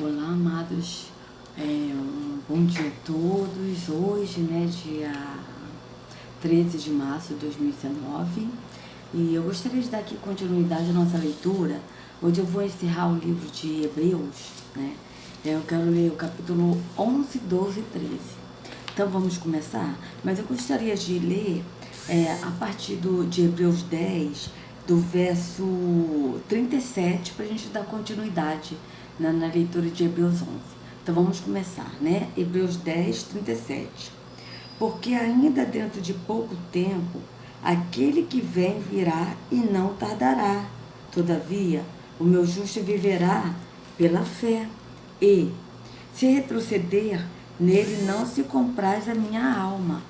Olá, amados. Um bom dia a todos. Hoje, dia 13 de março de 2019. E eu gostaria de dar aqui continuidade à nossa leitura. Hoje eu vou encerrar o livro de Hebreus, Eu quero ler o capítulo 11, 12 e 13. Então vamos começar? Mas eu gostaria de ler a partir de Hebreus 10, do verso 37, para a gente dar continuidade na leitura de Hebreus 11. Então vamos começar, Hebreus 10, 37. Porque ainda dentro de pouco tempo, aquele que vem virá e não tardará. Todavia, o meu justo viverá pela fé. E, se retroceder, nele não se compraz a minha alma.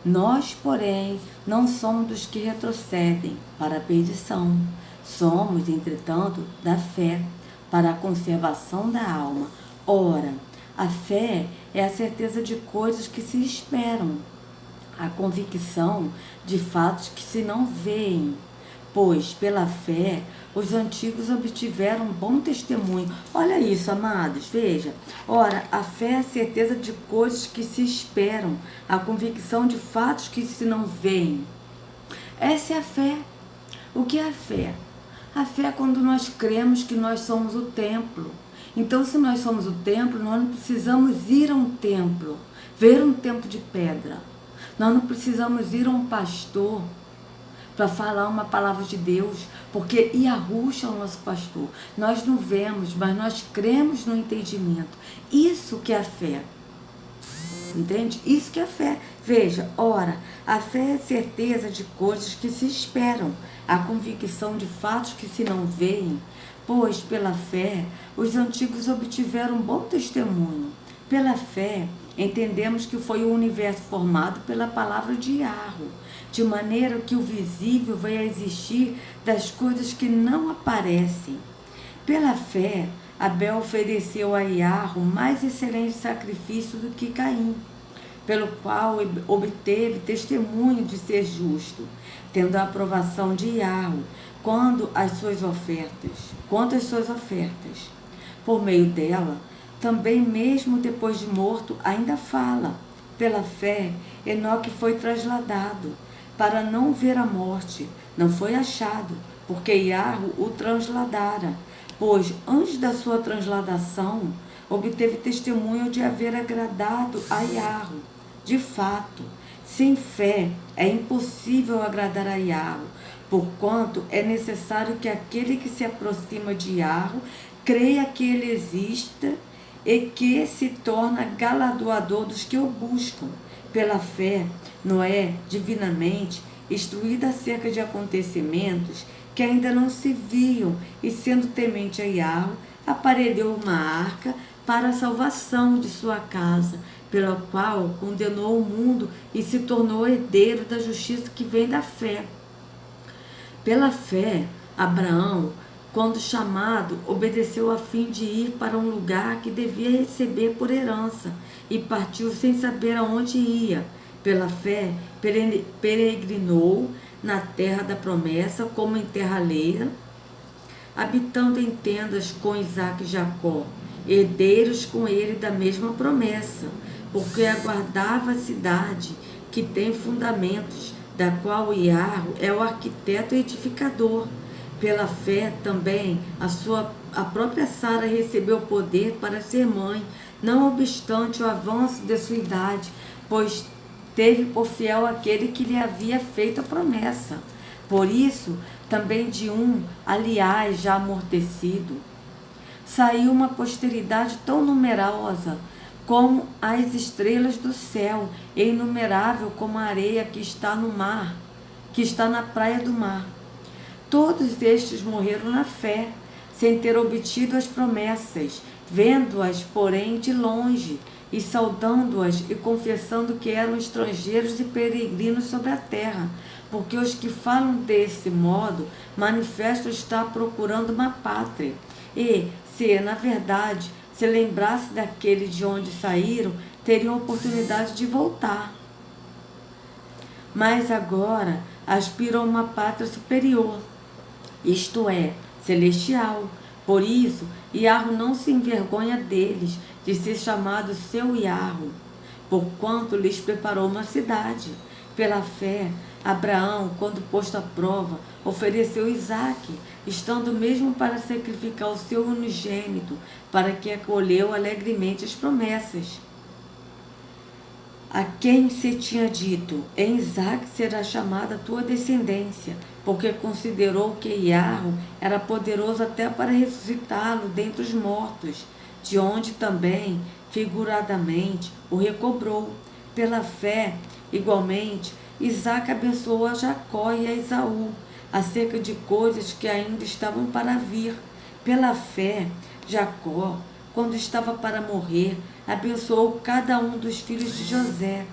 Nós, porém, não somos dos que retrocedem para a perdição. Somos, entretanto, da fé, para a conservação da alma. Ora, a fé é a certeza de coisas que se esperam, a convicção de fatos que se não veem. Pois, pela fé, os antigos obtiveram bom testemunho. Olha isso, amados, veja. Ora, a fé é a certeza de coisas que se esperam, a convicção de fatos que se não veem. Essa é a fé. O que é a fé? A fé é quando nós cremos que nós somos o templo. Então, se nós somos o templo, nós não precisamos ir a um templo, ver um templo de pedra. Nós não precisamos ir a um pastor para falar uma palavra de Deus, porque Yahushua é o nosso pastor. Nós não vemos, mas nós cremos no entendimento. Isso que é a fé. Entende? Isso que é a fé. Veja, ora, a fé é a certeza de coisas que se esperam, a convicção de fatos que se não veem. Pois, pela fé, os antigos obtiveram bom testemunho. Pela fé, entendemos que foi o universo formado pela palavra de Yahweh, de maneira que o visível veio a existir das coisas que não aparecem. Pela fé, Abel ofereceu a Yahweh mais excelente sacrifício do que Caim, pelo qual obteve testemunho de ser justo, tendo a aprovação de Yahweh quanto às suas ofertas. Por meio dela, também mesmo depois de morto, ainda fala. Pela fé, Enoque foi trasladado, para não ver a morte. Não foi achado, porque Yahweh o transladara. Pois, antes da sua transladação, obteve testemunho de haver agradado a Yahweh. De fato, sem fé é impossível agradar a Yahweh, porquanto é necessário que aquele que se aproxima de Yahweh creia que ele exista e que se torna galardoador dos que o buscam. Pela fé, Noé, divinamente, instruído acerca de acontecimentos que ainda não se viam, e sendo temente a Yahweh, aparelhou uma arca para a salvação de sua casa, pela qual condenou o mundo e se tornou herdeiro da justiça que vem da fé. Pela fé, Abraão, quando chamado, obedeceu a fim de ir para um lugar que devia receber por herança, e partiu sem saber aonde ia. Pela fé, peregrinou na terra da promessa, como em terra alheia, habitando em tendas com Isaque e Jacó, herdeiros com ele da mesma promessa, porque aguardava a cidade que tem fundamentos, da qual Yahweh é o arquiteto e edificador. Pela fé também, a própria Sara recebeu poder para ser mãe, não obstante o avanço de sua idade, pois teve por fiel aquele que lhe havia feito a promessa. Por isso, também de aliás, já amortecido, saiu uma posteridade tão numerosa como as estrelas do céu, e inumerável como a areia que está no mar, que está na praia do mar. Todos estes morreram na fé, sem ter obtido as promessas, vendo-as, porém, de longe, e saudando-as e confessando que eram estrangeiros e peregrinos sobre a terra, porque os que falam desse modo manifestam estar procurando uma pátria. E, se na verdade se lembrasse daquele de onde saíram, teriam oportunidade de voltar. Mas agora aspiram a uma pátria superior, isto é, celestial, Por isso, Iarro não se envergonha deles, de ser chamado seu Iarro, porquanto lhes preparou uma cidade. Pela fé, Abraão, quando posto à prova, ofereceu Isaque, estando mesmo para sacrificar o seu unigênito, para que acolheu alegremente as promessas. A quem se tinha dito, em Isaque será chamada tua descendência, porque considerou que Iarro era poderoso até para ressuscitá-lo dentre os mortos, de onde também, figuradamente, o recobrou. Pela fé, igualmente, Isaque abençoou a Jacó e a Esaú, acerca de coisas que ainda estavam para vir. Pela fé, Jacó, quando estava para morrer, abençoou cada um dos filhos de José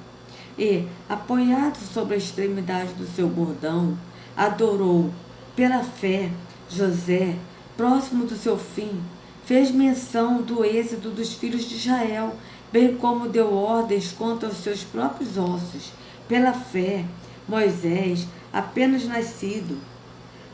e, apoiado sobre a extremidade do seu bordão, adorou. Pela fé, José, próximo do seu fim, fez menção do êxodo dos filhos de Israel, bem como deu ordens quanto aos seus próprios ossos. Pela fé, Moisés, apenas nascido,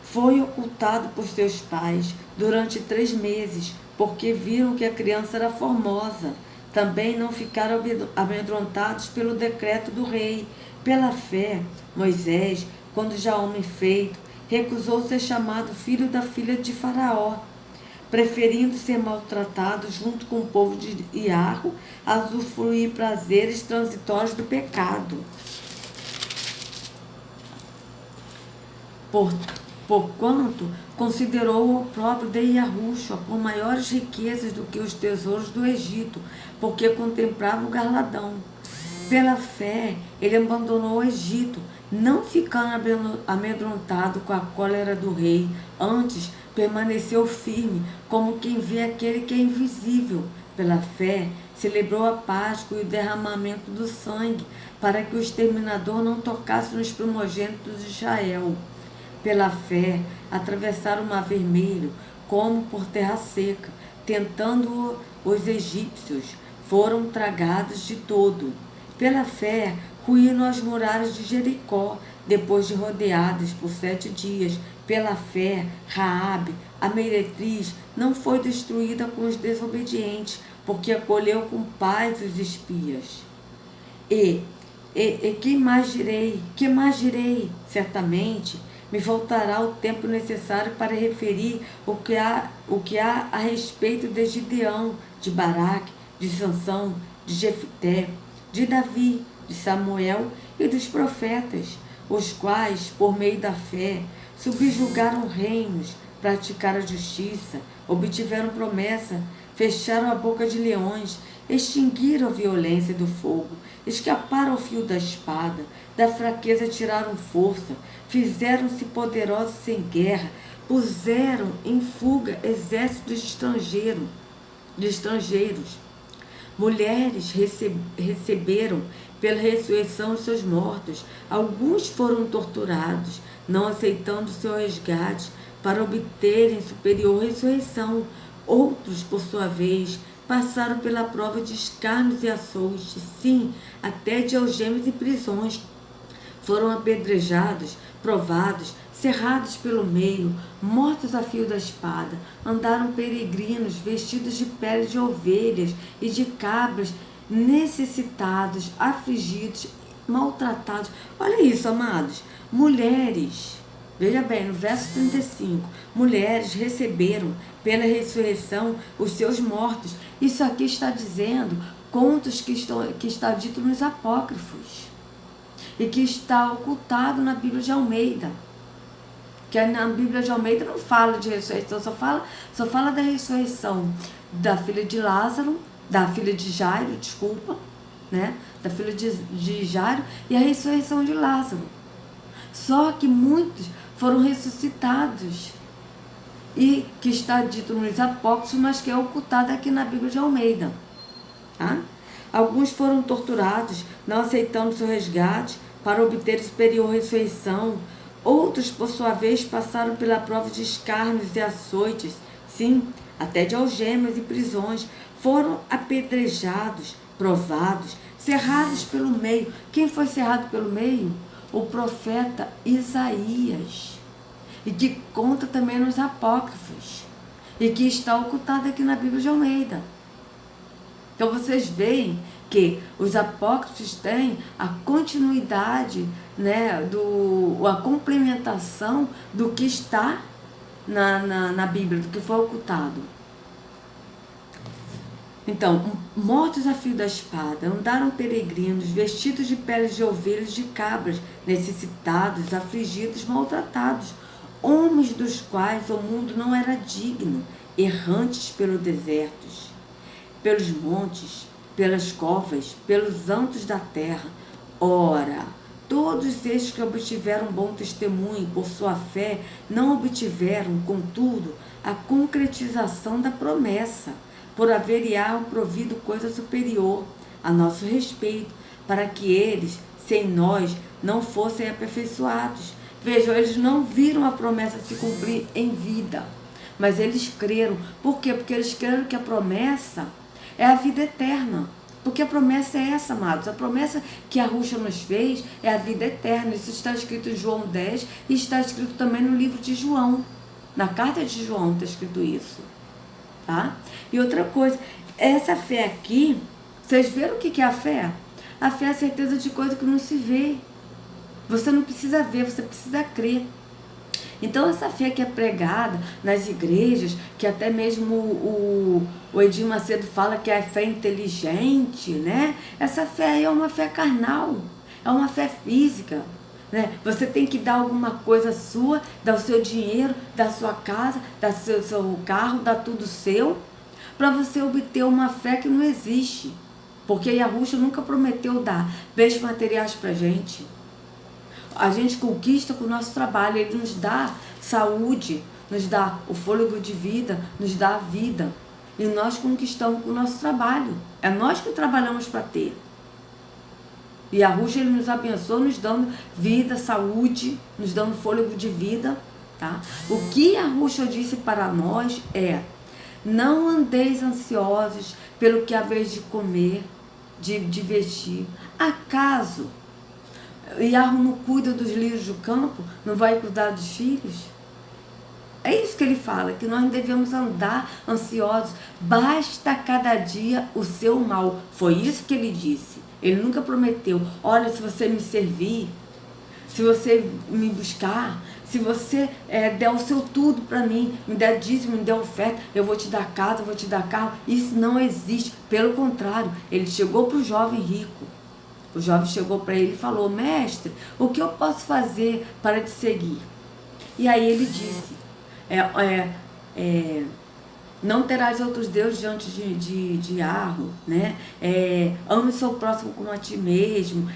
foi ocultado por seus pais durante 3 meses, porque viram que a criança era formosa. Também não ficaram amedrontados pelo decreto do rei. Pela fé, Moisés, quando já homem feito, recusou ser chamado filho da filha de Faraó, preferindo ser maltratado junto com o povo de Iarro, a usufruir prazeres transitórios do pecado. Porquanto considerou o próprio de Yahushua por maiores riquezas do que os tesouros do Egito, porque contemplava o galardão. Pela fé, ele abandonou o Egito, não ficando amedrontado com a cólera do rei, antes permaneceu firme, como quem vê aquele que é invisível. Pela fé, celebrou a Páscoa e o derramamento do sangue, para que o exterminador não tocasse nos primogênitos de Israel. Pela fé, atravessaram o Mar Vermelho, como por terra seca, tentando os egípcios, foram tragados de todo. Pela fé, ruíram as muralhas de Jericó, depois de rodeadas por 7 dias. Pela fé, Raabe, a meretriz, não foi destruída com os desobedientes, porque acolheu com paz os espias. E que mais direi? Que mais direi? Certamente me faltará o tempo necessário para referir o que há a respeito de Gideão, de Baraque, de Sansão, de Jefté, de Davi, de Samuel e dos profetas, os quais, por meio da fé, subjugaram reinos, praticaram a justiça, obtiveram promessa, fecharam a boca de leões, extinguiram a violência do fogo, escaparam ao fio da espada, da fraqueza tiraram força, fizeram-se poderosos em guerra, puseram em fuga exércitos de estrangeiros. Mulheres receberam pela ressurreição os seus mortos. Alguns foram torturados, não aceitando seu resgate, para obterem superior ressurreição. Outros, por sua vez, passaram pela prova de escárnios e açoites, sim, até de algemas e prisões. Foram apedrejados, provados, cerrados pelo meio, mortos a fio da espada. Andaram peregrinos, vestidos de pele de ovelhas e de cabras, necessitados, afligidos, maltratados. Olha isso, amados. Mulheres, veja bem, no verso 35, mulheres receberam pela ressurreição os seus mortos. Isso aqui está dizendo contos que está dito nos apócrifos e que está ocultado na Bíblia de Almeida. Que na Bíblia de Almeida não fala de ressurreição, só fala da ressurreição da filha de Lázaro, da filha de Jairo, desculpa, né? Da filha de Jairo e a ressurreição de Lázaro. Só que muitos foram ressuscitados e que está dito nos apócrifos, mas que é ocultado aqui na Bíblia de Almeida. Tá? Alguns foram torturados, não aceitando seu resgate para obter superior ressurreição. Outros, por sua vez, passaram pela prova de escárnios e açoites, sim, até de algemas e prisões. Foram apedrejados, provados, cerrados pelo meio. Quem foi cerrado pelo meio? O profeta Isaías. E que conta também nos apócrifos. e que está ocultada aqui na Bíblia de Almeida. Então vocês veem que os apócrifos têm a continuidade, né, a complementação do que está na Bíblia, do que foi ocultado. Então, mortos a fio da espada, andaram peregrinos, vestidos de peles de ovelhas e de cabras, necessitados, afligidos, maltratados, homens dos quais o mundo não era digno, errantes pelos desertos, pelos montes, pelas covas, pelos antros da terra. Ora, todos estes que obtiveram bom testemunho por sua fé, não obtiveram, contudo, a concretização da promessa, por averiar provido coisa superior a nosso respeito, para que eles, sem nós, não fossem aperfeiçoados. Vejam, eles não viram a promessa se cumprir em vida, mas eles creram. Por quê? Porque eles creram que a promessa é a vida eterna. Porque a promessa é essa, amados. A promessa que a Ruxa nos fez é a vida eterna. Isso está escrito em João 10 e está escrito também no livro de João. Na carta de João está escrito isso. Tá? E outra coisa, essa fé aqui, vocês viram o que é a fé? A fé é a certeza de coisa que não se vê. Você não precisa ver, você precisa crer. Então essa fé que é pregada nas igrejas, que até mesmo o Edir Macedo fala que é a fé inteligente, né? Essa fé aí é uma fé carnal, é uma fé física. Né? Você tem que dar alguma coisa sua, dar o seu dinheiro, dar sua casa, dar seu carro, dar tudo seu, para você obter uma fé que não existe. Porque a Ruxa nunca prometeu dar bens materiais para gente. A gente conquista com o nosso trabalho, ele nos dá saúde, nos dá o fôlego de vida, nos dá a vida. E nós conquistamos com o nosso trabalho. É nós que trabalhamos para ter. E a Ruxa, ele nos abençoou, nos dando vida, saúde, nos dando fôlego de vida. Tá? O que a Ruxa disse para nós é: não andeis ansiosos pelo que haveis de comer, de vestir. Acaso Iarro não cuida dos lírios do campo? Não vai cuidar dos filhos? É isso que ele fala, que nós não devemos andar ansiosos. Basta cada dia o seu mal. Foi isso que ele disse. Ele nunca prometeu: olha, se você me servir, se você me buscar, se você der o seu tudo para mim, me der dízimo, me der oferta, eu vou te dar casa, eu vou te dar carro. Isso não existe. Pelo contrário, ele chegou para o jovem rico. O jovem chegou para ele e falou: mestre, o que eu posso fazer para te seguir? E aí ele disse: não terás outros deuses diante de Iarro, né? Ame seu próximo como a ti mesmo,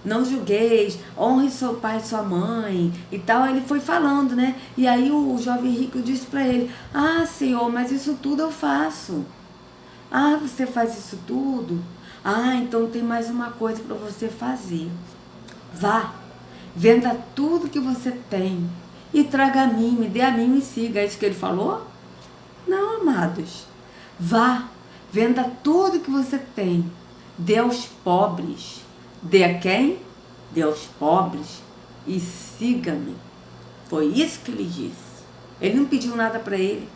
não julgueis, honre seu pai e sua mãe e tal. Ele foi falando, né? E aí o jovem rico disse para ele: ah, Senhor, mas isso tudo eu faço. Ah, você faz isso tudo? Ah, então tem mais uma coisa para você fazer. Vá, venda tudo que você tem e traga a mim, me dê a mim e me siga. É isso que ele falou? Não, amados. Vá, venda tudo que você tem, dê aos pobres. Dê a quem? Dê aos pobres e siga-me. Foi isso que ele disse. Ele não pediu nada para ele.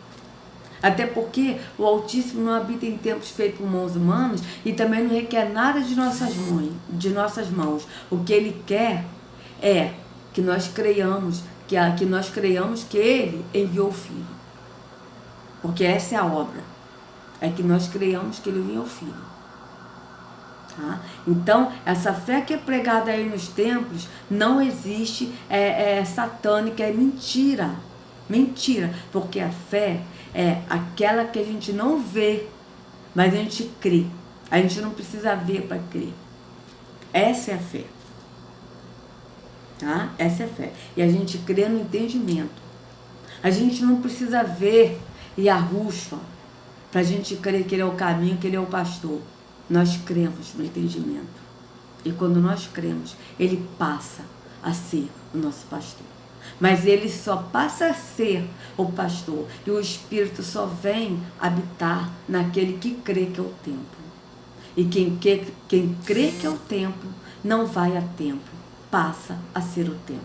Até porque o Altíssimo não habita em templos feitos por mãos humanas e também não requer nada de nossas mãos. O que ele quer é que nós creiamos, que ele enviou o Filho. Porque essa é a obra. É que nós creiamos que ele enviou o Filho. Tá? Então, essa fé que é pregada aí nos templos não existe, é satânica, é mentira. Mentira, porque a fé é aquela que a gente não vê, mas a gente crê. A gente não precisa ver para crer. Essa é a fé. Tá? Essa é a fé. E a gente crê no entendimento. A gente não precisa ver Yahushua para a gente crer que ele é o caminho, que ele é o pastor. Nós cremos no entendimento. E quando nós cremos, ele passa a ser o nosso pastor. Mas ele só passa a ser o pastor. E o Espírito só vem habitar naquele que crê que é o templo. E quem crê que é o templo, não vai a templo. Passa a ser o templo.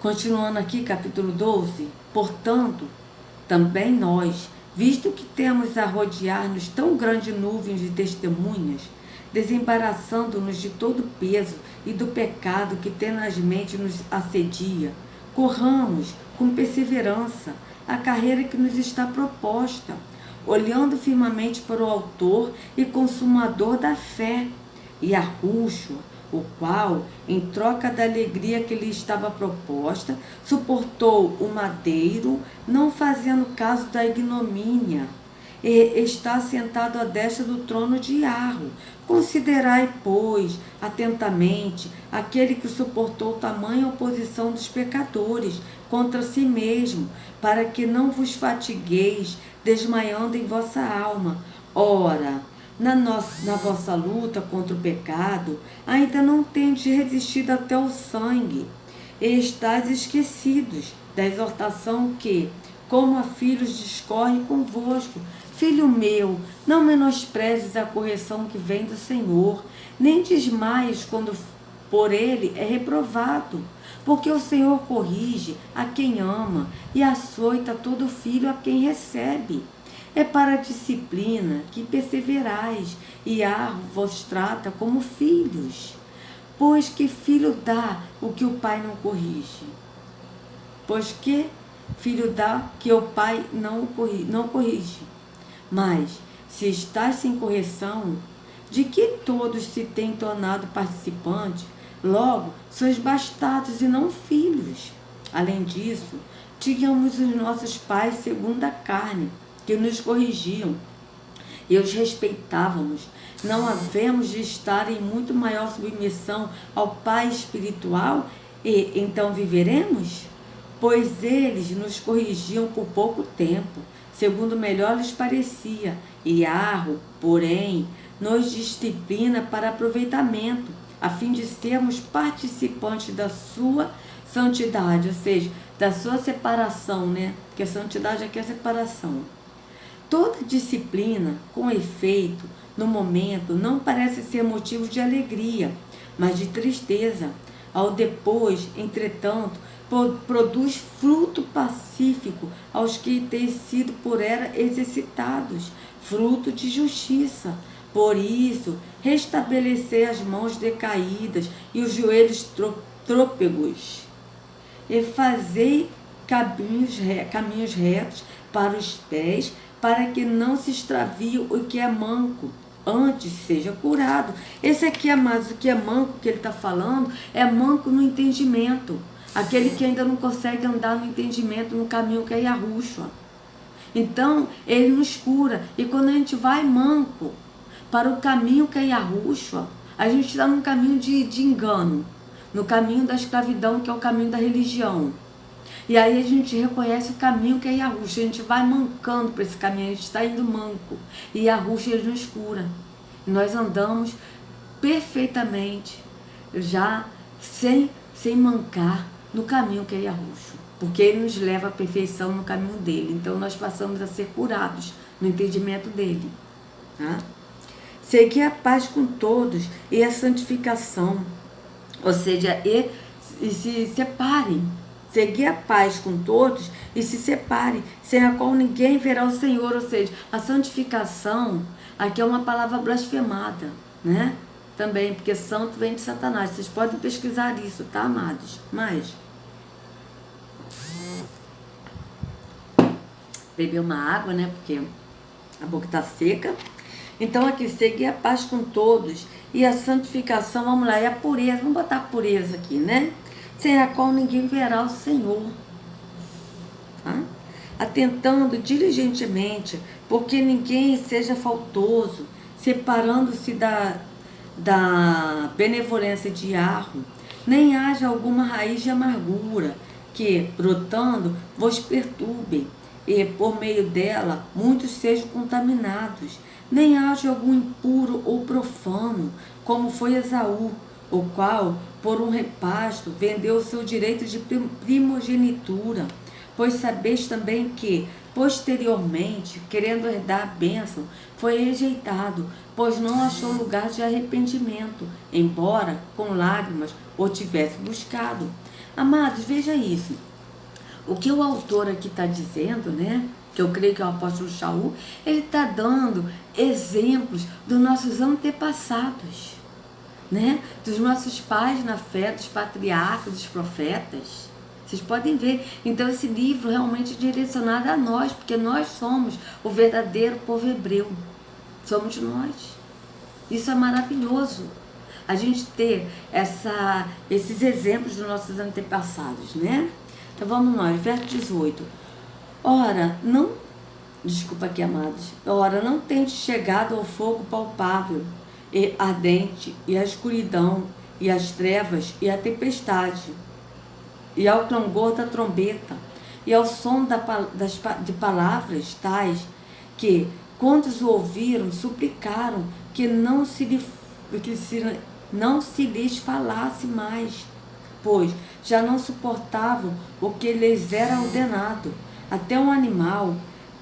Continuando aqui, capítulo 12. Portanto, também nós, visto que temos a rodear-nos tão grande nuvem de testemunhas, desembaraçando-nos de todo o peso e do pecado que tenazmente nos assedia, corramos com perseverança a carreira que nos está proposta, olhando firmemente para o autor e consumador da fé, e Yahushua, o qual, em troca da alegria que lhe estava proposta, suportou o madeiro, não fazendo caso da ignomínia, e está sentado à destra do trono de Yarro. Considerai, pois, atentamente aquele que suportou tamanha oposição dos pecadores contra si mesmo, para que não vos fatigueis, desmaiando em vossa alma. Ora, na vossa luta contra o pecado, ainda não tendes resistido até o sangue, e estáis esquecidos da exortação que, como a filhos, discorre convosco. Filho meu, não menosprezes a correção que vem do Senhor, nem desmaies quando por ele é reprovado, porque o Senhor corrige a quem ama e açoita todo filho a quem recebe. É para a disciplina que perseverais, e vos trata como filhos. Pois que filho dá o que o pai não corrige? Pois que filho dá que o pai não corrige? Mas, se estás sem correção, de que todos se têm tornado participantes, logo sois bastardos e não filhos. Além disso, tínhamos os nossos pais segundo a carne, que nos corrigiam, e os respeitávamos. Não havemos de estar em muito maior submissão ao Pai espiritual, e então viveremos? Pois eles nos corrigiam por pouco tempo, segundo melhor lhes parecia, e Yarro, porém, nos disciplina para aproveitamento, a fim de sermos participantes da sua santidade, ou seja, da sua separação, né? Porque a santidade aqui é a separação. Toda disciplina, com efeito, no momento, não parece ser motivo de alegria, mas de tristeza. Ao depois, entretanto, produz fruto pacífico aos que têm sido por ela exercitados, fruto de justiça. Por isso, restabelecei as mãos decaídas e os joelhos trôpegos, e fazei caminhos retos para os pés, para que não se extravie o que é manco, antes seja curado. Esse aqui, amados, o que é manco que ele está falando, é manco no entendimento. Aquele que ainda não consegue andar no entendimento, no caminho que é Yahushua. Então, ele nos cura. E quando a gente vai manco para o caminho que é Yahushua, a gente está num caminho de engano, no caminho da escravidão, que é o caminho da religião. E aí a gente reconhece o caminho que é Yahushua, a gente vai mancando para esse caminho, a gente está indo manco. E Yahushua, ele nos cura. E nós andamos perfeitamente, já sem mancar, no caminho que é Yahushua. Porque ele nos leva à perfeição no caminho dele. Então nós passamos a ser curados no entendimento dele. Tá? Segui a paz com todos e a santificação. Ou seja, e se separem. Seguir a paz com todos e se separem, sem a qual ninguém verá o Senhor. Ou seja, a santificação, aqui é uma palavra blasfemada, né? Também, porque santo vem de Satanás. Vocês podem pesquisar isso, tá, amados? Mas beber uma água, né? Porque a boca tá seca. Então aqui, seguir a paz com todos e a santificação, vamos lá, e a pureza. Vamos botar a pureza aqui, né? Sem a qual ninguém verá o Senhor. Tá? Atentando diligentemente, porque ninguém seja faltoso, separando-se da benevolência de Yarro, nem haja alguma raiz de amargura, que, brotando, vos perturbe, e por meio dela muitos sejam contaminados, nem haja algum impuro ou profano, como foi Esaú, o qual, por um repasto, vendeu o seu direito de primogenitura. Pois sabeis também que, posteriormente, querendo herdar a bênção, foi rejeitado, pois não achou lugar de arrependimento, embora com lágrimas o tivesse buscado. Amados, veja isso. O que o autor aqui está dizendo, né? Que eu creio que é o apóstolo Shaul, ele está dando exemplos dos nossos antepassados, né? Dos nossos pais na fé, dos patriarcas, dos profetas. Vocês podem ver. Então esse livro realmente é direcionado a nós, porque nós somos o verdadeiro povo hebreu. Somos nós. Isso é maravilhoso. A gente ter esses exemplos dos nossos antepassados, né? Então vamos lá, verso 18. Ora, desculpa aqui, amados. Ora, não tende chegado ao fogo palpável e ardente, e a escuridão, e as trevas, e a tempestade, e ao clangor da trombeta, e ao som de palavras tais, que, quantos o ouviram, suplicaram que não se lhes falasse mais, pois já não suportavam o que lhes era ordenado. Até um animal,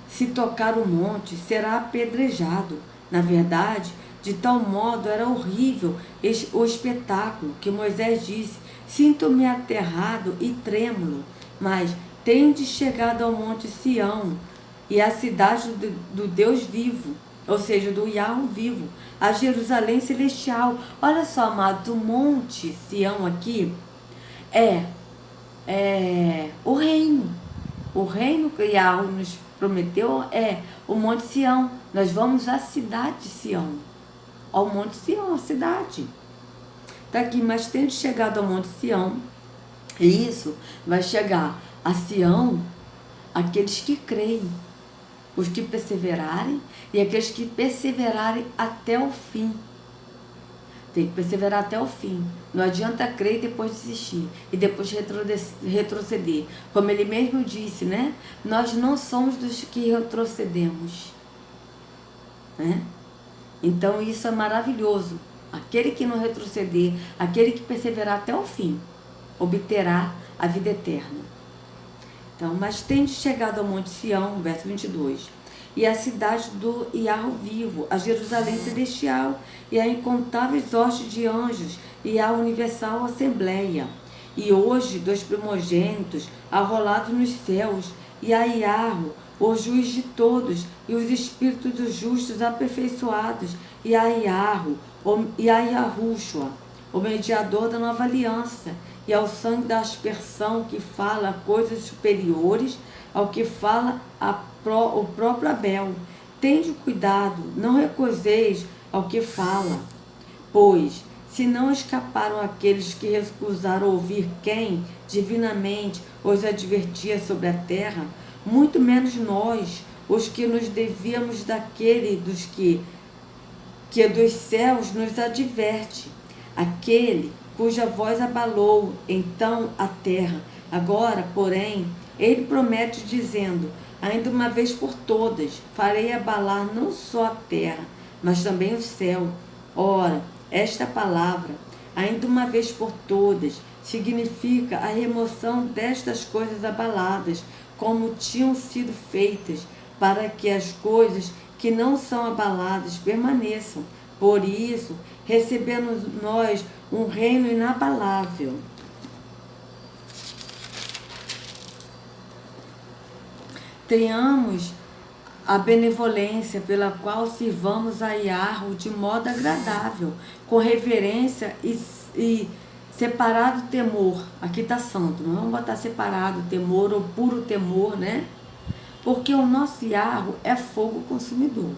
se tocar o monte, será apedrejado. Na verdade, de tal modo era horrível o espetáculo, que Moisés disse: sinto-me aterrado e trêmulo, mas tendes chegado ao monte Sião, e à cidade do Deus vivo, ou seja, do Yahweh vivo, a Jerusalém celestial. Olha só, amados, o monte Sião aqui é o reino. O reino que Yahweh nos prometeu é o Monte Sião. Nós vamos à cidade de Sião. Ao Monte Sião, a cidade. Está aqui, mas tendo chegado ao Monte Sião, e isso vai chegar a Sião aqueles que creem, os que perseverarem, e aqueles que perseverarem até o fim. Tem que perseverar até o fim. Não adianta crer e depois desistir. E depois retroceder. Como ele mesmo disse, né? Nós não somos dos que retrocedemos. Né? Então isso é maravilhoso. Aquele que não retroceder, aquele que perseverar até o fim, obterá a vida eterna. Então, mas tende chegado ao Monte Sião, verso 22. E a cidade do Yahweh vivo, a Jerusalém celestial, e a incontáveis hostes de anjos, e a universal assembleia. E hoje, dos primogênitos, arrolados nos céus, e a Yahweh, o juiz de todos, e os espíritos dos justos aperfeiçoados, e a Yahweh, e a Yahushua, o mediador da nova aliança, e ao sangue da aspersão que fala coisas superiores ao que fala o próprio Abel. Tende cuidado, não recuseis ao que fala, pois se não escaparam aqueles que recusaram ouvir quem divinamente os advertia sobre a terra, muito menos nós, os que nos devíamos daquele dos que dos céus nos adverte, aquele cuja voz abalou então a terra. Agora, porém, ele promete dizendo: ainda uma vez por todas farei abalar não só a terra, mas também o céu. Ora, esta palavra, ainda uma vez por todas, significa a remoção destas coisas abaladas, como tinham sido feitas, para que as coisas que não são abaladas permaneçam. Por isso, recebemos nós um reino inabalável. Tenhamos a benevolência pela qual sirvamos a Yahweh de modo agradável, com reverência e separado temor. Aqui está santo, não vamos botar separado temor ou puro temor, né? Porque o nosso Yahweh é fogo consumidor.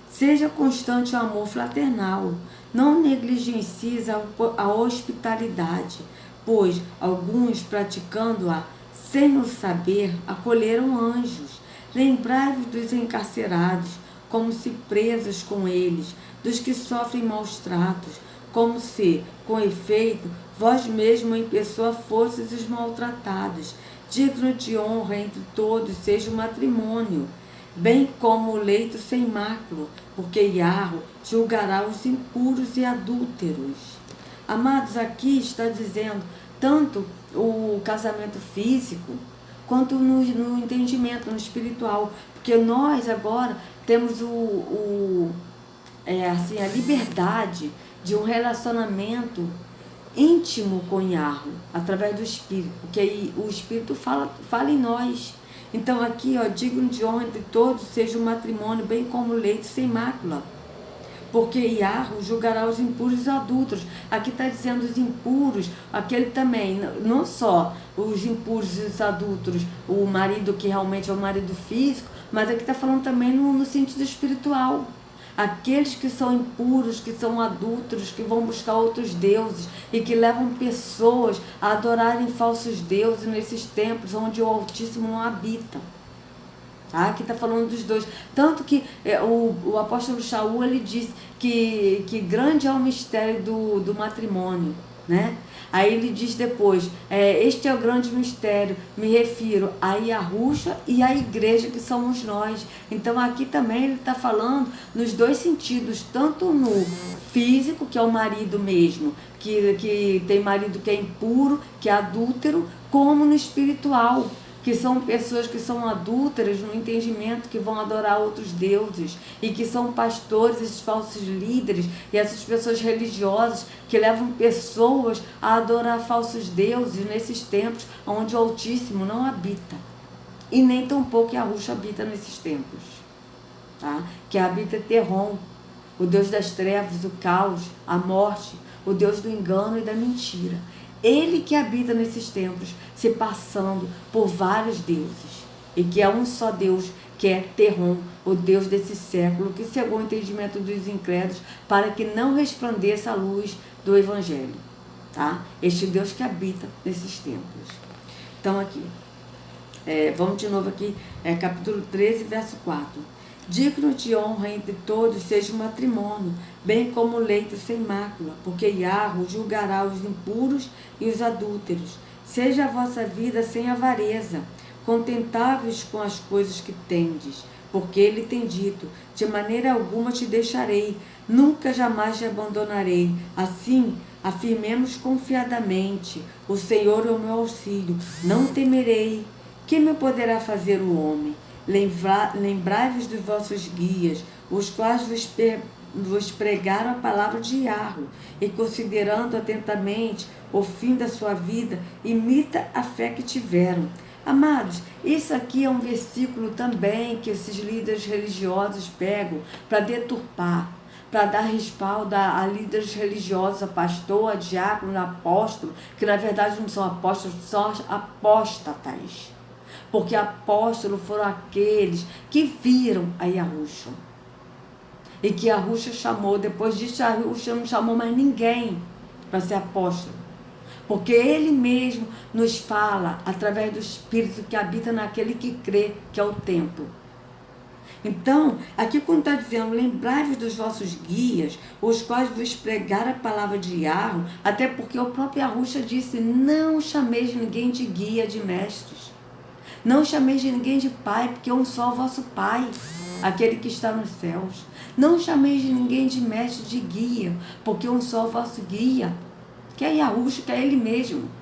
Seja constante o amor fraternal, não negligencies a hospitalidade, pois alguns, praticando-a sem o saber, acolheram anjos. Lembrai-vos dos encarcerados, como se presos com eles, dos que sofrem maus tratos, como se, com efeito, vós mesmo em pessoa fosseis os maltratados. Digno de honra entre todos seja o matrimônio, bem como o leito sem mácula, porque Yahweh julgará os impuros e adúlteros. Amados, aqui está dizendo tanto o casamento físico, quanto no entendimento, no espiritual, porque nós agora temos a liberdade de um relacionamento íntimo com Yahweh, através do Espírito, porque aí o Espírito fala em nós. Então aqui, ó, digno de honra de todos seja o matrimônio, bem como o leito sem mácula. Porque Yahweh julgará os impuros e os adúlteros. Aqui está dizendo os impuros, aquele também, não só os impuros e os adúlteros, o marido que realmente é o marido físico, mas aqui está falando também no sentido espiritual. Aqueles que são impuros, que são adúlteros, que vão buscar outros deuses e que levam pessoas a adorarem falsos deuses nesses templos onde o Altíssimo não habita. Tá? Aqui está falando dos dois. Tanto que o apóstolo Shaul, ele disse que grande é o mistério do matrimônio, né? Aí ele diz depois, este é o grande mistério, me refiro a Yahusha e a igreja que somos nós. Então aqui também ele está falando nos dois sentidos, tanto no físico, que é o marido mesmo, que tem marido que é impuro, que é adúltero, como no espiritual, que são pessoas que são adúlteras no entendimento, que vão adorar outros deuses, e que são pastores, esses falsos líderes, e essas pessoas religiosas que levam pessoas a adorar falsos deuses nesses tempos onde o Altíssimo não habita, e nem tampouco Yahusha habita nesses tempos, tá? Que habita Terron, o Deus das trevas, o caos, a morte, o Deus do engano e da mentira. Ele que habita nesses templos, se passando por vários deuses, e que é um só Deus, que é Terron, o Deus desse século, que cegou o entendimento dos incrédulos, para que não resplandeça a luz do Evangelho, tá? Este Deus que habita nesses templos. Então aqui, vamos de novo aqui, capítulo 13, verso 4. Digno de honra entre todos seja o matrimônio, bem como o leito sem mácula, porque Yahweh julgará os impuros e os adúlteros. Seja a vossa vida sem avareza, contentáveis com as coisas que tendes, porque ele tem dito, de maneira alguma te deixarei, nunca jamais te abandonarei. Assim, afirmemos confiadamente, o Senhor é o meu auxílio, não temerei. Que me poderá fazer o homem? Lembrai-vos dos vossos guias, os quais vos pregaram a palavra de Yahweh, e considerando atentamente o fim da sua vida, imita a fé que tiveram. Amados, isso aqui é um versículo também que esses líderes religiosos pegam para deturpar, para dar respaldo a líderes religiosos, a pastor, a diácono, a apóstolo, que na verdade não são apóstolos, são apóstatas. Porque apóstolos foram aqueles que viram a Yahusha. E que Yahusha chamou, depois disso Yahusha não chamou mais ninguém para ser apóstolo. Porque ele mesmo nos fala através do Espírito que habita naquele que crê, que é o templo. Então, aqui quando está dizendo, lembrai-vos dos vossos guias, os quais vos pregaram a palavra de Yahweh, até porque o próprio Yahusha disse, não chameis ninguém de guia, de mestres. Não chameis de ninguém de pai, porque um só é o vosso pai, aquele que está nos céus. Não chameis de ninguém de mestre, de guia, porque um só é o vosso guia, que é Yahusha, que é ele mesmo.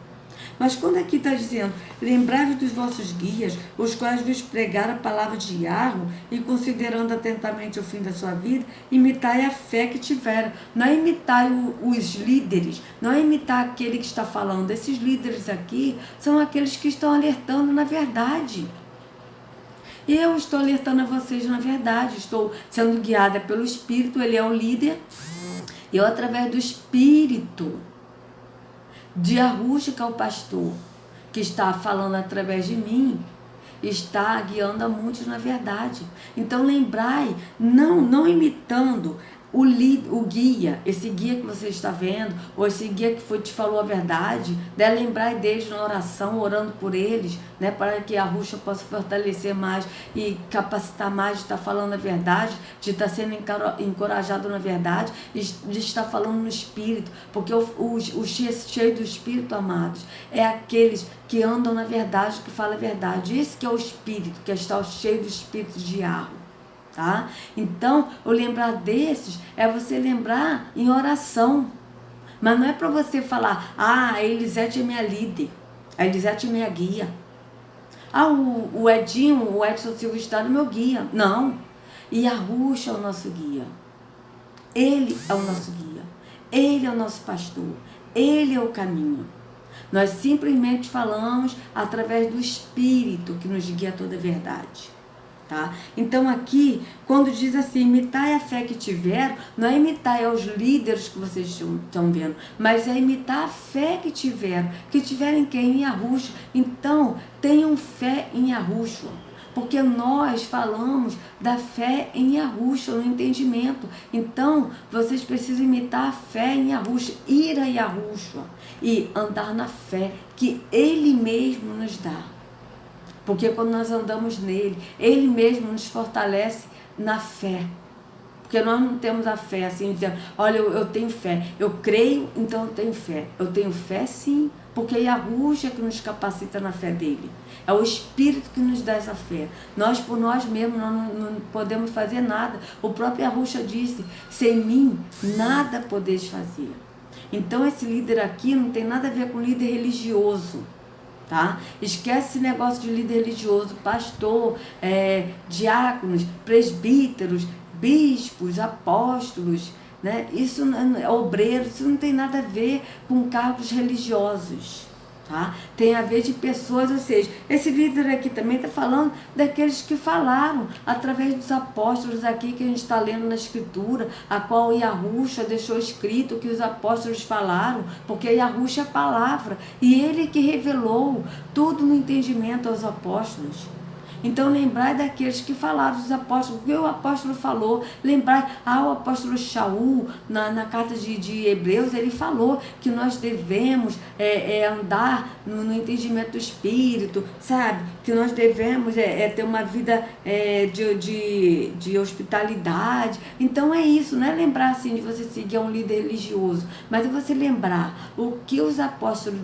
Mas quando aqui está dizendo, lembrai-vos dos vossos guias, os quais vos pregaram a palavra de Yahweh, e considerando atentamente o fim da sua vida, imitai a fé que tiveram. Não é imitar os líderes, não é imitar aquele que está falando. Esses líderes aqui são aqueles que estão alertando na verdade. E eu estou alertando a vocês na verdade, estou sendo guiada pelo Espírito, ele é o líder, e eu através do Espírito de Yahusha, que é o pastor, que está falando através de mim, está guiando a muitos na verdade. Então lembrai, não imitando o guia, esse guia que você está vendo, ou esse guia que te falou a verdade, né? Lembrai deles na oração, orando por eles, né? Para que a Yahusha possa fortalecer mais e capacitar mais de estar falando a verdade, de estar sendo encorajado na verdade, de estar falando no Espírito, porque o cheio do Espírito, amados, é aqueles que andam na verdade, que falam a verdade. Esse que é o Espírito, que está cheio do Espírito de Yahweh. Tá? Então, o lembrar desses é você lembrar em oração. Mas não é para você falar, a Elisete é minha líder, a Elisete é minha guia. O Edson Silva está no meu guia. Não. Yahusha é o nosso guia. Ele é o nosso guia. Ele é o nosso pastor. Ele é o caminho. Nós simplesmente falamos através do Espírito que nos guia a toda a verdade. Tá? Então aqui, quando diz assim, imitai a fé que tiveram, não é imitar aos líderes que vocês estão vendo, mas é imitar a fé que tiveram em quem? Em Yahushua. Então, tenham fé em Yahushua, porque nós falamos da fé em Yahushua, no entendimento. Então, vocês precisam imitar a fé em Yahushua, ir a Yahushua e andar na fé que Ele mesmo nos dá. Porque quando nós andamos nele, Ele mesmo nos fortalece na fé. Porque nós não temos a fé assim, dizendo, olha, eu tenho fé, eu creio, então eu tenho fé. Eu tenho fé sim, porque é Yahushua que nos capacita na fé dele. É o Espírito que nos dá essa fé. Nós, por nós mesmos, não podemos fazer nada. O próprio Yahushua disse, sem mim, nada podeis fazer. Então esse líder aqui não tem nada a ver com líder religioso. Tá? Esquece esse negócio de líder religioso, pastor, diáconos, presbíteros, bispos, apóstolos, né? Isso é obreiro, isso não tem nada a ver com cargos religiosos. Tá? Tem a ver de pessoas, ou seja, esse líder aqui também está falando daqueles que falaram através dos apóstolos aqui que a gente está lendo na escritura, a qual Yahushua deixou escrito que os apóstolos falaram, porque Yahushua é a palavra e ele que revelou tudo no entendimento aos apóstolos. Então lembrai daqueles que falaram dos apóstolos, o que o apóstolo falou, lembrai, o apóstolo Shaul, na carta de Hebreus, ele falou que nós devemos andar no entendimento do Espírito, sabe? Que nós devemos ter uma vida de hospitalidade. Então é isso, não é lembrar assim de você seguir um líder religioso, mas é você lembrar o que os apóstolos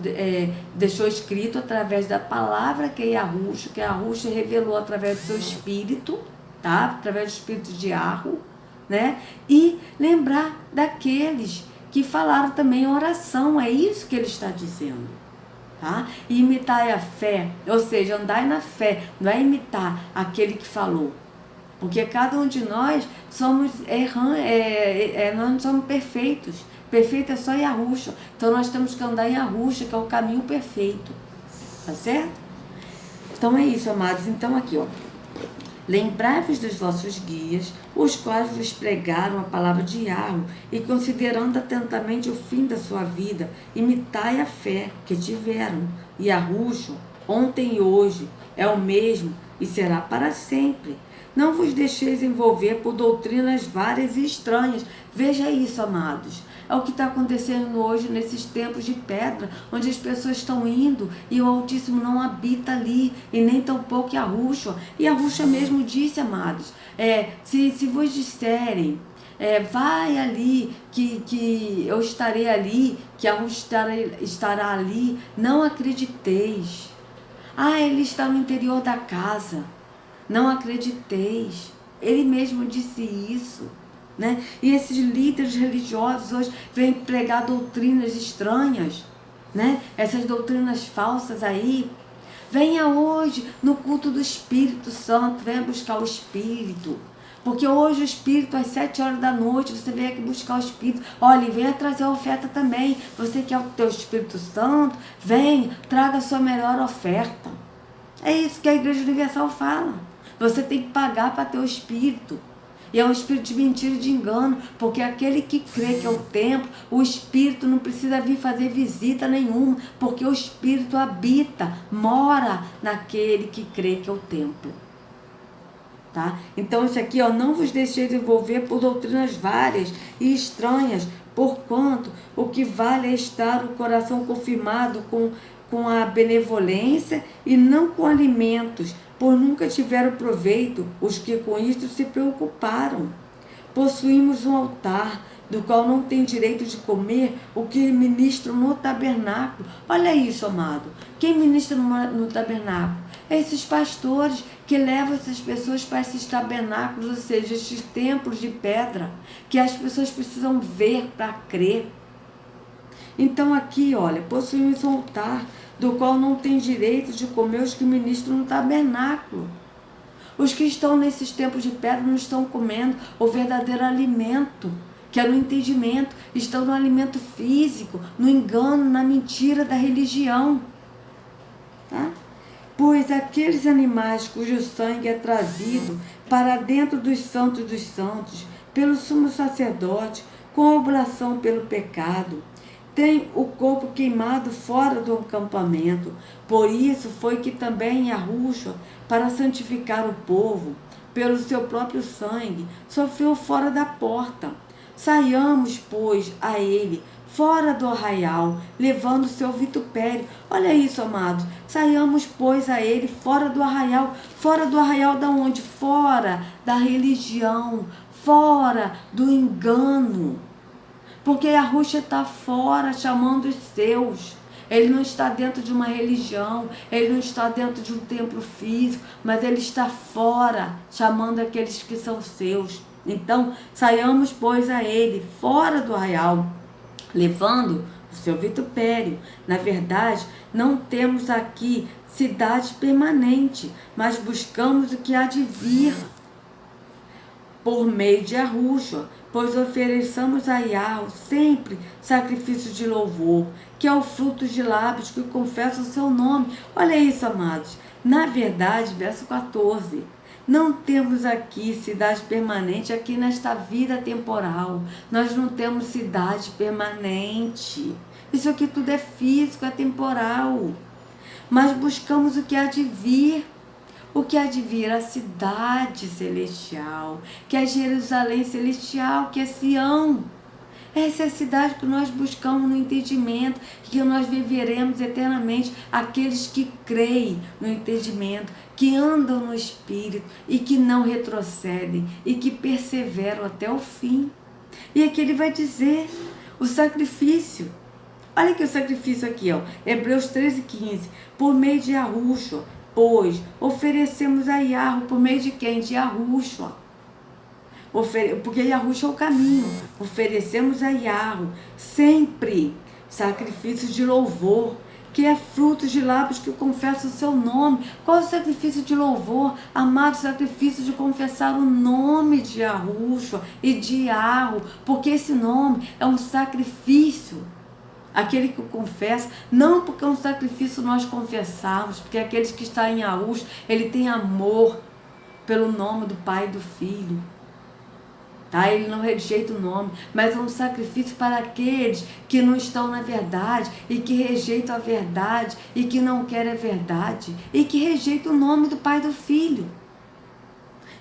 deixou escrito através da palavra que Yahushua revelou através do seu espírito, tá? Através do espírito de Arro, né? E lembrar daqueles que falaram também oração, é isso que ele está dizendo, tá? E imitai a fé, ou seja, andai na fé, não é imitar aquele que falou, porque cada um de nós somos nós não somos perfeitos, perfeito é só Yahushua, então nós temos que andar em Yahushua, que é o caminho perfeito, tá certo? Então é isso, amados. Então aqui, ó. Lembrai-vos dos vossos guias, os quais vos pregaram a palavra de Yahweh, e considerando atentamente o fim da sua vida, imitai a fé que tiveram. Yahushua, ontem e hoje, é o mesmo e será para sempre. Não vos deixeis envolver por doutrinas várias e estranhas. Veja isso, amados. É o que está acontecendo hoje nesses tempos de pedra, onde as pessoas estão indo e o Altíssimo não habita ali, e nem tampouco Yahushua. E Yahushua mesmo disse, amados, se vos disserem, vai ali, que eu estarei ali, que Yahushua estará ali, não acrediteis. Ele está no interior da casa, não acrediteis. Ele mesmo disse isso. Né? E esses líderes religiosos hoje vêm pregar doutrinas estranhas, né? Essas doutrinas falsas aí. Venha hoje no culto do Espírito Santo, venha buscar o Espírito, porque hoje o Espírito às 7 horas da noite, você vem aqui buscar o Espírito. Olha, venha trazer a oferta também, você quer o teu Espírito Santo, vem, traga a sua melhor oferta. É isso que a Igreja Universal fala, você tem que pagar para ter o Espírito. E é um espírito de mentira e de engano, porque aquele que crê que é o templo, o Espírito não precisa vir fazer visita nenhuma, porque o Espírito habita, mora naquele que crê que é o templo. Tá? Então isso aqui, não vos deixeis envolver por doutrinas várias e estranhas, porquanto o que vale é estar o coração confirmado com a benevolência e não com alimentos, por nunca tiveram proveito os que com isto se preocuparam. Possuímos um altar, do qual não tem direito de comer o que ministram no tabernáculo. Olha isso, amado. Quem ministra no tabernáculo? Esses pastores que levam essas pessoas para esses tabernáculos, ou seja, esses templos de pedra, que as pessoas precisam ver para crer. Então aqui, olha, possuímos um altar, do qual não tem direito de comer os que ministram no tabernáculo. Os que estão nesses templos de pedra não estão comendo o verdadeiro alimento, que é no entendimento, estão no alimento físico, no engano, na mentira da religião. Tá? Pois aqueles animais cujo sangue é trazido para dentro dos santos, pelo sumo sacerdote, com oblação pelo pecado, tem o corpo queimado fora do acampamento. Por isso foi que também Yahushua, para santificar o povo, pelo seu próprio sangue, sofreu fora da porta. Saiamos, pois, a ele, fora do arraial, levando seu vitupério. Olha isso, amados. Saiamos, pois, a ele, fora do arraial. Fora do arraial da onde? Fora da religião, fora do engano. Porque Yahushua está fora, chamando os seus. Ele não está dentro de uma religião, ele não está dentro de um templo físico, mas ele está fora, chamando aqueles que são seus. Então, saiamos, pois, a ele, fora do arraial, levando o seu vitupério. Na verdade, não temos aqui cidade permanente, mas buscamos o que há de vir por meio de Yahushua, pois ofereçamos a Yahweh sempre sacrifício de louvor, que é o fruto de lábios que confessam o seu nome. Olha isso, amados. Na verdade, verso 14, não temos aqui cidade permanente, aqui nesta vida temporal. Nós não temos cidade permanente. Isso aqui tudo é físico, é temporal. Mas buscamos o que há de vir. O que há de vir? A cidade celestial, que é Jerusalém celestial, que é Sião. Essa é a cidade que nós buscamos no entendimento, que nós viveremos eternamente. Aqueles que creem no entendimento, que andam no Espírito e que não retrocedem e que perseveram até o fim. E aqui ele vai dizer o sacrifício. Olha aqui o sacrifício aqui, ó. Hebreus 13:15. Por meio de Yahushua, pois oferecemos a Yahweh por meio de quem? De Yahushua. Porque Yahushua é o caminho. Oferecemos a Yahweh sempre sacrifícios de louvor, que é fruto de lábios que confessam o seu nome. Qual é o sacrifício de louvor? Amado, sacrifício de confessar o nome de Yahushua e de Yahweh, porque esse nome é um sacrifício. Aquele que confessa, não porque é um sacrifício nós confessarmos, porque aqueles que estão em Yahushua, ele tem amor pelo nome do Pai e do Filho. Tá? Ele não rejeita o nome, mas é um sacrifício para aqueles que não estão na verdade e que rejeitam a verdade e que não querem a verdade e que rejeitam o nome do Pai e do Filho.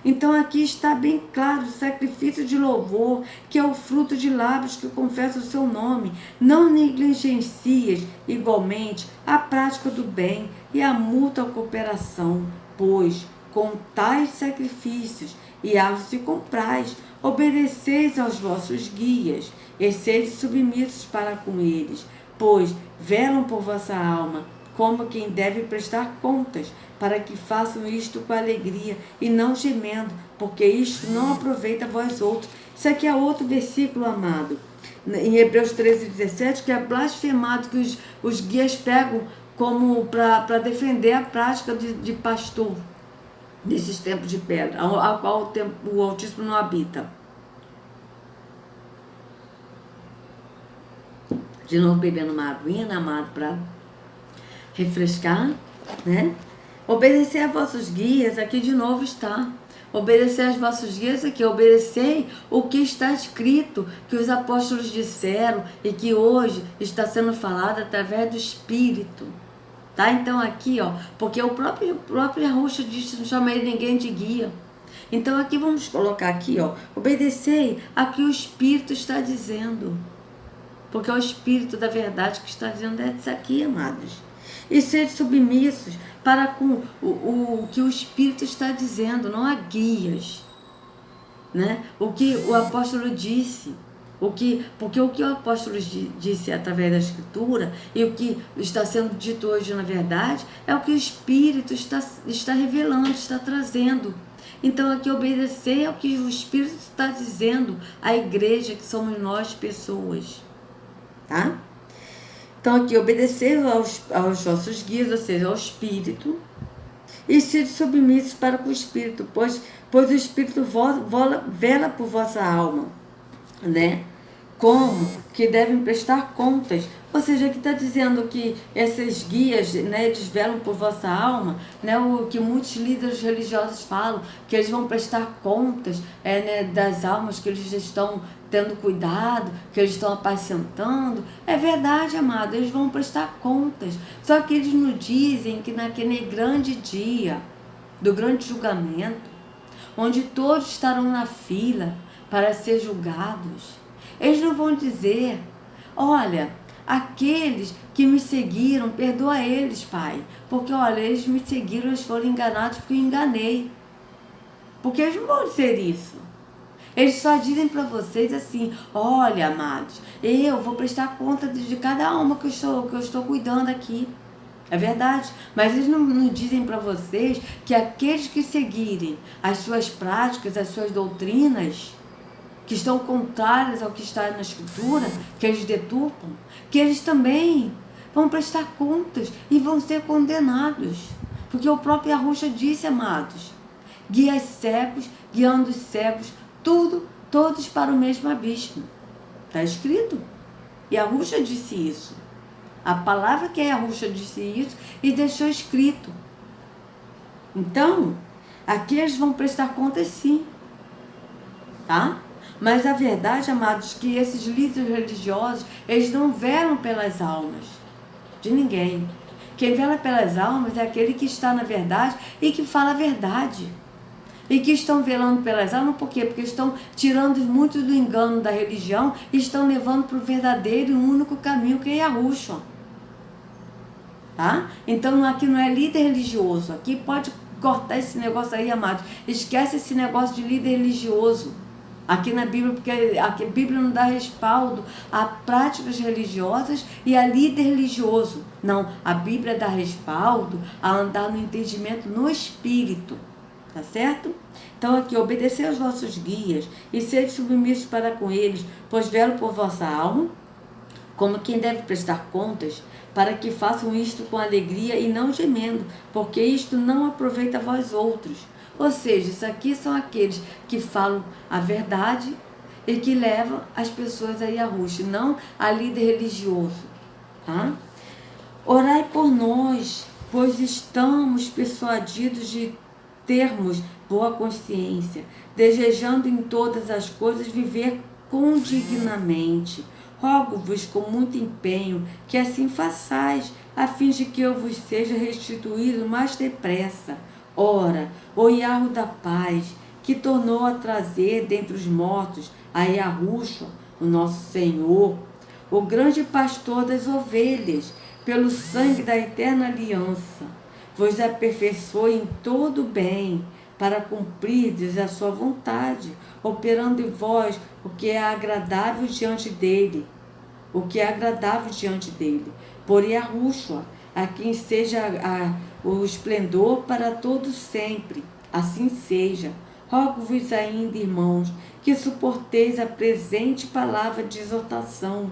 Então aqui está bem claro o sacrifício de louvor, que é o fruto de lábios que confessam o seu nome. Não negligencias igualmente a prática do bem e a mútua cooperação, pois com tais sacrifícios e atos se comprais, obedeceis aos vossos guias, e sede submissos para com eles, pois velam por vossa alma, como quem deve prestar contas, para que façam isto com alegria e não gemendo, porque isto não aproveita a vós outros. Isso aqui é outro versículo, amado, em Hebreus 13:17, que é blasfemado, que os guias pegam como para defender a prática de pastor nesses tempos de pedra, ao qual o Altíssimo não habita. De novo bebendo uma aguinha, né, amado, para refrescar, né? Obedecer a vossos guias, aqui de novo está. Obedecer aos vossos guias aqui, obedecei o que está escrito, que os apóstolos disseram e que hoje está sendo falado através do Espírito. Tá? Então aqui, ó, porque o próprio Yahushua disse, não chama ele ninguém de guia. Então aqui vamos colocar aqui, ó, obedecei a que o Espírito está dizendo. Porque é o Espírito da verdade que está dizendo isso aqui, amados. E sede submissos para com o que o Espírito está dizendo, não há guias, né? O que o apóstolo disse, porque o que o apóstolo disse através da Escritura e o que está sendo dito hoje na verdade é o que o Espírito está revelando, está trazendo. Então aqui obedecer ao que o Espírito está dizendo à igreja, que somos nós pessoas, tá? Então aqui obedecer aos nossos guias, ou seja, ao Espírito, e ser submissos para com o Espírito, pois o Espírito vela por vossa alma, né? Como que devem prestar contas. Ou seja, aqui está dizendo que esses guias, né, eles velam por vossa alma, né, o que muitos líderes religiosos falam, que eles vão prestar contas né, das almas que eles estão tendo cuidado, que eles estão apacentando. É verdade, amado, eles vão prestar contas. Só que eles nos dizem que naquele grande dia do grande julgamento, onde todos estarão na fila para ser julgados, eles não vão dizer: olha, aqueles que me seguiram, perdoa eles, Pai, porque olha, eles me seguiram, eles foram enganados porque eu enganei. Porque eles não vão dizer isso. Eles só dizem para vocês assim: olha, amados, eu vou prestar conta de cada alma que eu estou cuidando aqui. É verdade, mas eles não dizem para vocês que aqueles que seguirem as suas práticas, as suas doutrinas, que estão contrárias ao que está na Escritura, que eles deturpam, que eles também vão prestar contas e vão ser condenados. Porque o próprio Yahushua disse, amados: guia os cegos, guiando os cegos, todos para o mesmo abismo. Está escrito. Yahushua disse isso. A palavra que Yahushua disse isso e deixou escrito. Então, aqui eles vão prestar contas sim. Tá? Mas a verdade, amados, que esses líderes religiosos, eles não velam pelas almas de ninguém. Quem vela pelas almas é aquele que está na verdade e que fala a verdade. E que estão velando pelas almas, por quê? Porque estão tirando muito do engano da religião e estão levando para o verdadeiro e único caminho, que é Yahushua. Tá? Então aqui não é líder religioso. Aqui pode cortar esse negócio aí, amados. Esquece esse negócio de líder religioso aqui na Bíblia, porque aqui a Bíblia não dá respaldo a práticas religiosas e a líder religioso. Não, a Bíblia dá respaldo a andar no entendimento no Espírito. Tá certo? Então aqui, obedecer aos vossos guias e ser submissos para com eles, pois velo por vossa alma, como quem deve prestar contas, para que façam isto com alegria e não gemendo, porque isto não aproveita a vós outros. Ou seja, isso aqui são aqueles que falam a verdade e que levam as pessoas a Yahushua, não a líder religioso. Tá? Orai por nós, pois estamos persuadidos de termos boa consciência, desejando em todas as coisas viver condignamente. Rogo-vos com muito empenho que assim façais, a fim de que eu vos seja restituído mais depressa. Ora, o Yahu da paz, que tornou a trazer dentre os mortos a Yahushua, o nosso Senhor, o grande pastor das ovelhas, pelo sangue da eterna aliança, vos aperfeiçoe em todo o bem, para cumprirdes a sua vontade, operando em vós o que é agradável diante dele, por Yahushua, a quem seja o esplendor para todos sempre. Assim seja. Rogo-vos ainda, irmãos, que suporteis a presente palavra de exortação,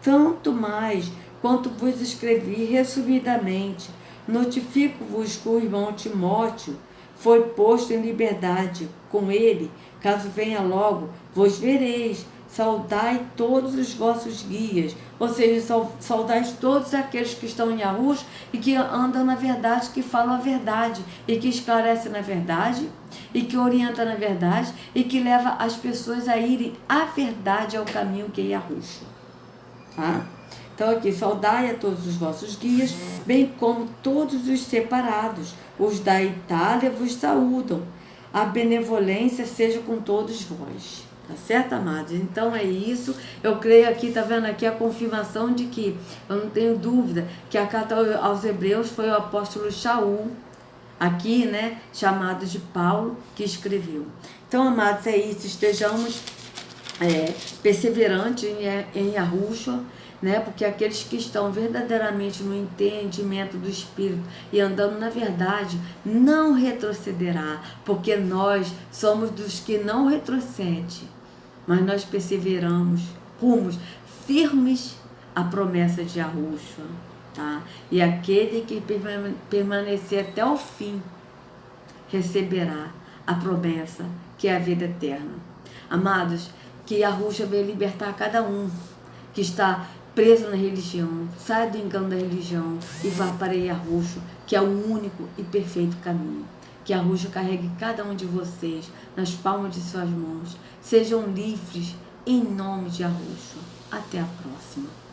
tanto mais quanto vos escrevi resumidamente. Notifico-vos que o irmão Timóteo foi posto em liberdade. Com ele, caso venha logo, vos vereis. Saudai todos os vossos guias, ou seja, saudai todos aqueles que estão em Yahushua e que andam na verdade, que falam a verdade, e que esclarecem na verdade, e que orientam na verdade, e que leva as pessoas a irem à verdade, ao caminho que é Yahushua. Tá? Então aqui, saudai a todos os vossos guias, bem como todos os separados. Os da Itália vos saúdam. A benevolência seja com todos vós. Tá certo, amados? Então é isso. Eu creio aqui, tá vendo aqui a confirmação de que, eu não tenho dúvida, que a carta aos Hebreus foi o apóstolo Shaul, aqui, né, chamado de Paulo, que escreveu. Então, amados, é isso. Estejamos perseverantes em Yahushua, né? Porque aqueles que estão verdadeiramente no entendimento do Espírito e andando na verdade, não retrocederá, porque nós somos dos que não retrocede, mas nós perseveramos, rumos firmes à promessa de Yahushua, tá? E aquele que permanecer até o fim receberá a promessa, que é a vida eterna. Amados, que Yahushua venha libertar cada um que está preso na religião. Saia do engano da religião e vá para Yahushua, que é o único e perfeito caminho. Que Yahushua carregue cada um de vocês nas palmas de suas mãos. Sejam livres em nome de Yahushua. Até a próxima.